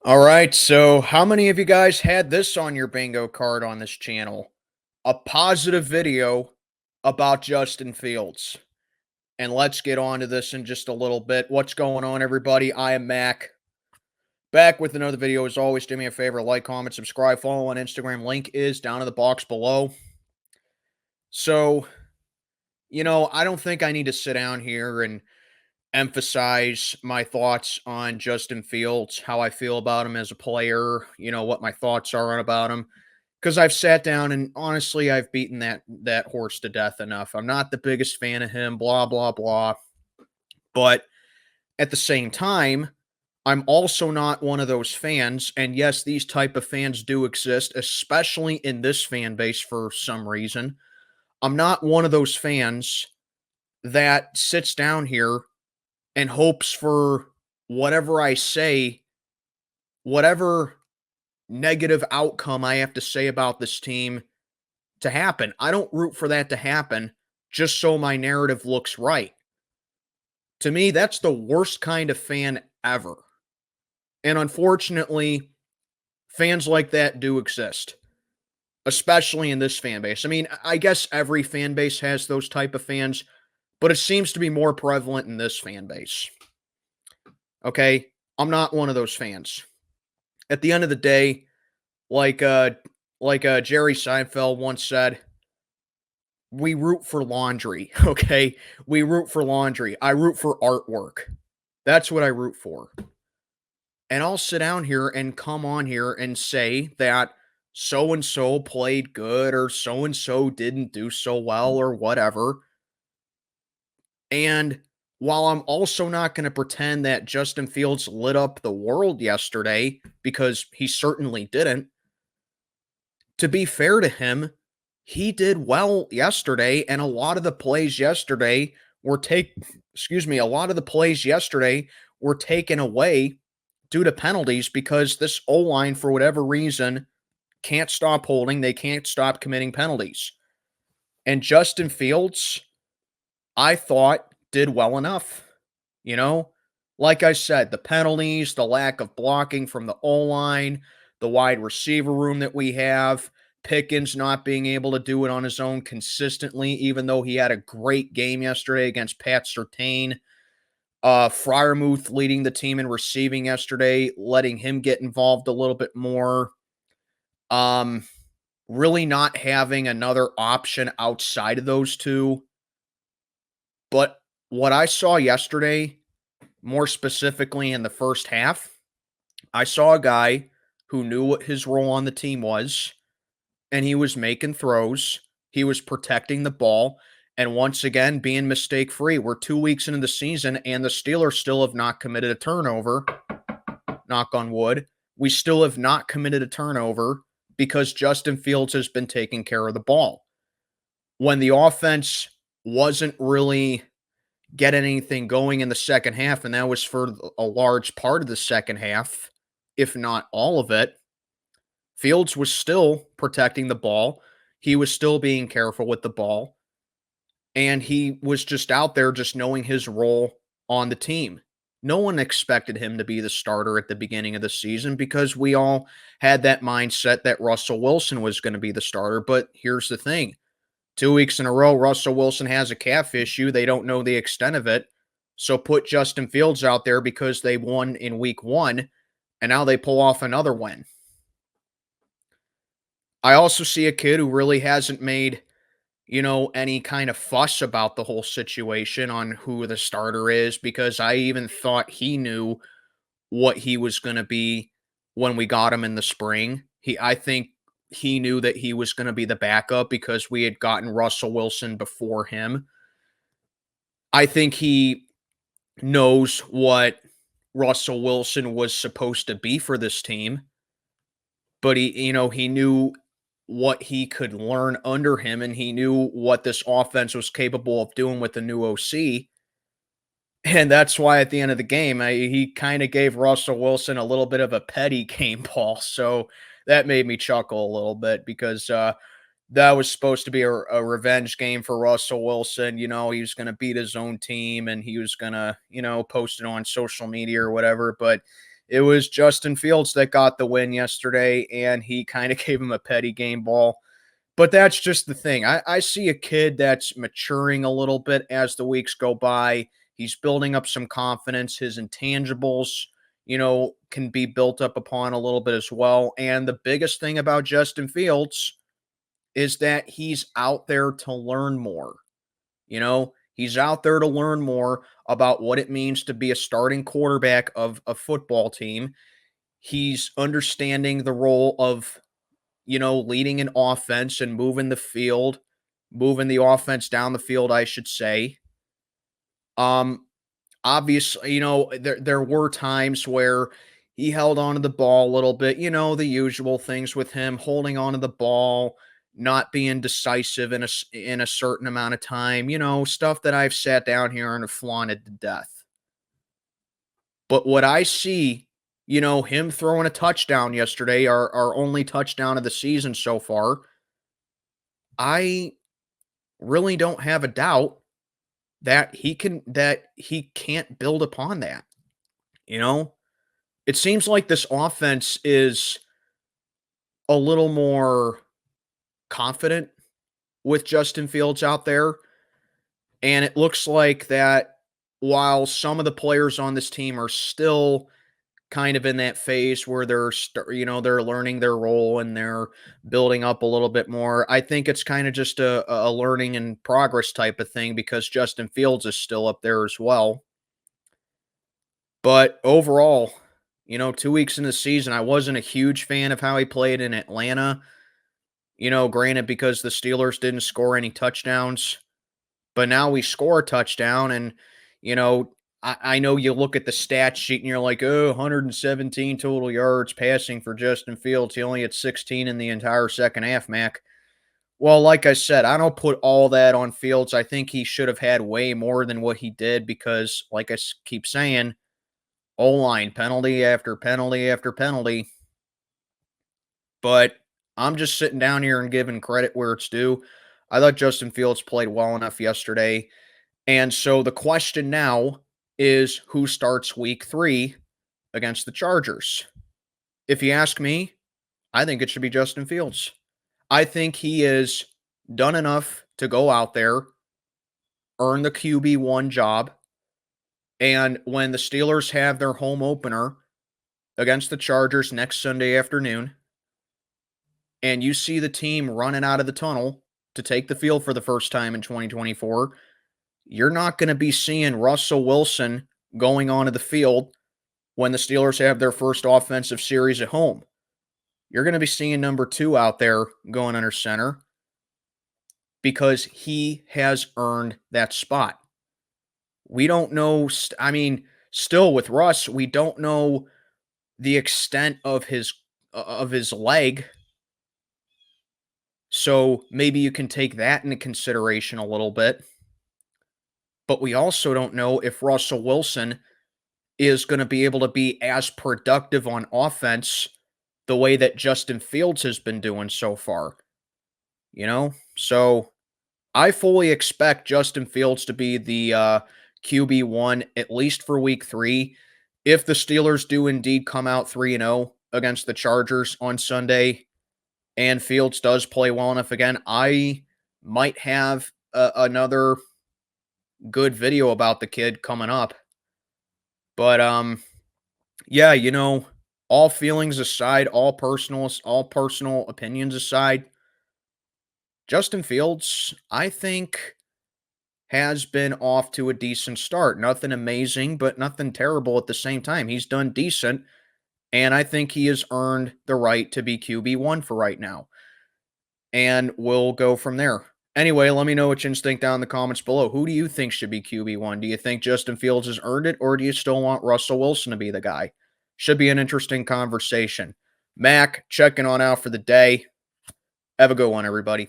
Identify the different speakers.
Speaker 1: All right, so how many of you guys had this on your bingo card on this channel? A positive video about Justin Fields. And let's get on to this in just a little bit. What's going on, everybody? I am Mac. Back with another video. As always, do me a favor, like, comment, subscribe, follow on Instagram. Link is down in the box below. So, I don't think I need to sit down here and emphasize my thoughts on Justin Fields, how I feel about him as a player, what my thoughts are about him. Because I've sat down and honestly, I've beaten that horse to death enough. I'm not the biggest fan of him, blah, blah, blah. But at the same time, I'm also not one of those fans. And yes, these type of fans do exist, especially in this fan base for some reason. I'm not one of those fans that sits down here and hopes for whatever I say, whatever negative outcome I have to say about this team to happen. I don't root for that to happen just so my narrative looks right. To me, that's the worst kind of fan ever. And unfortunately, fans like that do exist, especially in this fan base. I mean, I guess every fan base has those type of fans, but it seems to be more prevalent in this fan base. Okay? I'm not one of those fans. At the end of the day, like Jerry Seinfeld once said, we root for laundry, okay? We root for laundry. I root for artwork. That's what I root for. And I'll sit down here and come on here and say that so and so played good or so and so didn't do so well or whatever. And while I'm also not going to pretend that Justin Fields lit up the world yesterday, because he certainly didn't, to be fair to him, he did well yesterday, and a lot of the plays yesterday a lot of the plays yesterday were taken away due to penalties because this O-line, for whatever reason, can't stop holding. They can't stop committing penalties. And Justin Fields, I thought, did well enough. You know, like I said, the penalties, the lack of blocking from the O-line, the wide receiver room that we have, Pickens not being able to do it on his own consistently, even though he had a great game yesterday against Pat Surtain. Fryermuth leading the team in receiving yesterday, letting him get involved a little bit more. Um, really not having another option outside of those two. But what I saw yesterday, more specifically in the first half, I saw a guy who knew what his role on the team was, and he was making throws. He was protecting the ball, and once again, being mistake free. We're 2 weeks into the season, and the Steelers still have not committed a turnover. Knock on wood. We still have not committed a turnover because Justin Fields has been taking care of the ball. When the offense wasn't really getting anything going in the second half, and that was for a large part of the second half, if not all of it, Fields was still protecting the ball. He was still being careful with the ball. And he was just out there just knowing his role on the team. No one expected him to be the starter at the beginning of the season because we all had that mindset that Russell Wilson was going to be the starter. But here's the thing. 2 weeks in a row, Russell Wilson has a calf issue. They don't know the extent of it. So put Justin Fields out there because they won in week 1, and now they pull off another win. I also see a kid who really hasn't made, any kind of fuss about the whole situation on who the starter is because I even thought he knew what he was going to be when we got him in the spring. I think he knew that he was going to be the backup because we had gotten Russell Wilson before him. I think he knows what Russell Wilson was supposed to be for this team, but he knew what he could learn under him, and he knew what this offense was capable of doing with the new OC. And that's why at the end of the game, he kind of gave Russell Wilson a little bit of a petty game ball. So that made me chuckle a little bit because that was supposed to be a revenge game for Russell Wilson. He was going to beat his own team and he was going to, post it on social media or whatever. But it was Justin Fields that got the win yesterday, and he kind of gave him a petty game ball. But that's just the thing. I see a kid that's maturing a little bit as the weeks go by. He's building up some confidence. His intangibles, can be built up upon a little bit as well. And the biggest thing about Justin Fields is that he's out there to learn more. He's out there to learn more about what it means to be a starting quarterback of a football team. He's understanding the role of, leading an offense and moving the offense down the field, I should say. Obviously, there were times where he held on to the ball a little bit, the usual things with him, holding on to the ball, not being decisive in a certain amount of time, stuff that I've sat down here and have flaunted to death. But what I see, him throwing a touchdown yesterday, our only touchdown of the season so far, I really don't have a doubt that he can't build upon that. It seems like this offense is a little more confident with Justin Fields out there. And it looks like that while some of the players on this team are still kind of in that phase where they're learning their role and they're building up a little bit more. I think it's kind of just a learning and progress type of thing because Justin Fields is still up there as well. But overall, 2 weeks in the season, I wasn't a huge fan of how he played in Atlanta. Granted, because the Steelers didn't score any touchdowns, but now we score a touchdown and, I know you look at the stat sheet and you're like, 117 total yards passing for Justin Fields. He only had 16 in the entire second half, Mac. Well, like I said, I don't put all that on Fields. I think he should have had way more than what he did because, like I keep saying, O-line penalty after penalty after penalty. But I'm just sitting down here and giving credit where it's due. I thought Justin Fields played well enough yesterday. And so the question now is who starts week 3 against the Chargers? If you ask me, I think it should be Justin Fields. I think he is done enough to go out there, earn the QB1 job, and when the Steelers have their home opener against the Chargers next Sunday afternoon, and you see the team running out of the tunnel to take the field for the first time in 2024, you're not going to be seeing Russell Wilson going onto the field when the Steelers have their first offensive series at home. You're going to be seeing number 2 out there going under center because he has earned that spot. We don't know. Still with Russ, we don't know the extent of his leg. So maybe you can take that into consideration a little bit. But we also don't know if Russell Wilson is going to be able to be as productive on offense the way that Justin Fields has been doing so far. So I fully expect Justin Fields to be the QB1 at least for week 3. If the Steelers do indeed come out 3-0 against the Chargers on Sunday and Fields does play well enough again, I might have another good video about the kid coming up. But yeah, all feelings aside, all personal opinions aside, Justin Fields, I think, has been off to a decent start. Nothing amazing, but nothing terrible at the same time. He's done decent, and I think he has earned the right to be QB1 for right now. And we'll go from there. Anyway, let me know what you think down in the comments below. Who do you think should be QB1? Do you think Justin Fields has earned it, or do you still want Russell Wilson to be the guy? Should be an interesting conversation. Mac, checking on out for the day. Have a good one, everybody.